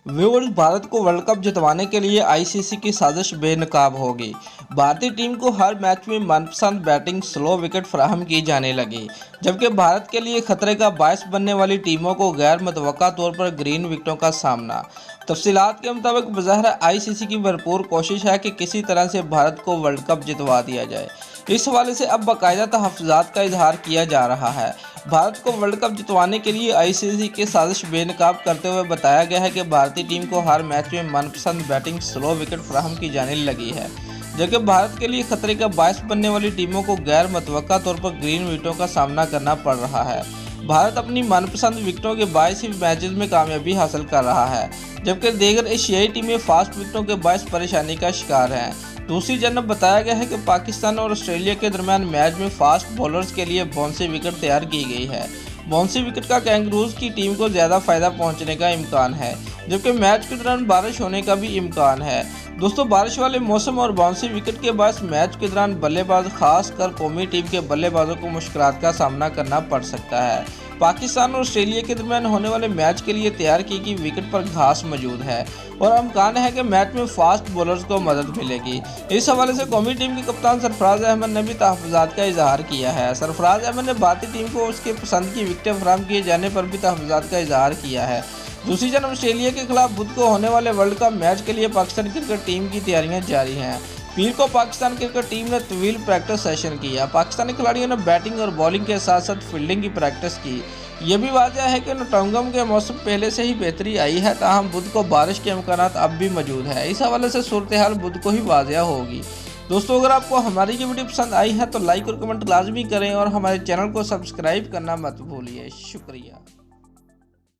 Viewers, Bharat को world cup जितवाने के लिए आईसीसी की साजिश बेनकाब होगी। भारतीय टीम को हर मैच में मनपसंद बैटिंग स्लो विकेट फराहम की जाने लगी, जबकि भारत के लिए खतरे का बायस बनने वाली टीमों को गैर मुतवक्का तौर पर ग्रीन विकेटों का सामना। तफसीलात के मुताबिक बज़ाहिर आईसीसी की भरपूर कोशिश है कि किसी तरह से भारत को वर्ल्ड कप जितवा दिया जाए। इस हवाले से अब बाकायदा तहफ़्फ़ुज़ात का इजहार किया जा रहा है। भारत को वर्ल्ड कप जितवाने के लिए आईसीसी की साजिश बेनकाब करते हुए बताया गया है कि भारतीय टीम को हर मैच में मनपसंद बैटिंग स्लो विकेट फराहम की जाने लगी है, जबकि भारत के लिए खतरे का बायस बनने वाली टीमों को गैर मुतवक्का तौर पर ग्रीन विकेटों का सामना करना पड़ रहा है। भारत अपनी मनपसंद विकेटों के बायस ही मैचेस में कामयाबी हासिल कर रहा है, जबकि दीगर एशियाई टीमें फास्ट विकेटों के बायस परेशानी का शिकार हैं। दूसरी जानब बताया गया है कि पाकिस्तान और ऑस्ट्रेलिया के दरमियान मैच में फास्ट बॉलर्स के लिए बाउंसी विकेट तैयार की गई है। बाउंसी विकेट का कैंगरूज की टीम को ज़्यादा फ़ायदा पहुंचने का इम्कान है, जबकि मैच के दौरान बारिश होने का भी इम्कान है। दोस्तों, बारिश वाले मौसम और बाउंसी विकेट के बाद मैच के दौरान बल्लेबाज खासकर कौमी टीम के बल्लेबाजों को मुश्किलात का सामना करना पड़ सकता है। पाकिस्तान और ऑस्ट्रेलिया के दरमियान होने वाले मैच के लिए तैयार की गई विकेट पर घास मौजूद है और इम्कान है कि मैच में फास्ट बॉलर्स को मदद मिलेगी। इस हवाले से कौमी टीम के कप्तान सरफराज अहमद ने भी तहफ़्फ़ुज़ात का इजहार किया है। सरफराज अहमद ने भारतीय टीम को उसके पसंद की विकेटें फराहम किए जाने पर भी तहफ़्फ़ुज़ात का इजहार किया है। दूसरी जानब ऑस्ट्रेलिया के खिलाफ बुध को होने वाले वर्ल्ड कप मैच के लिए पाकिस्तान क्रिकेट टीम की तैयारियां जारी हैं। पीर को पाकिस्तान क्रिकेट टीम ने तवील प्रैक्टिस सेशन किया। पाकिस्तानी खिलाड़ियों ने बैटिंग और बॉलिंग के साथ साथ फील्डिंग की प्रैक्टिस की। ये भी वाज़ह है कि नौटंगम के मौसम पहले से ही बेहतरी आई है, ताहम बुध को बारिश के इम्कानात अब भी मौजूद है। इस हवाले से सूरत हाल बुध को ही वाज़ह होगी। दोस्तों, अगर आपको हमारी ये वीडियो पसंद आई है तो लाइक और कमेंट लाजमी करें और हमारे चैनल को सब्सक्राइब करना मत भूलिए। शुक्रिया।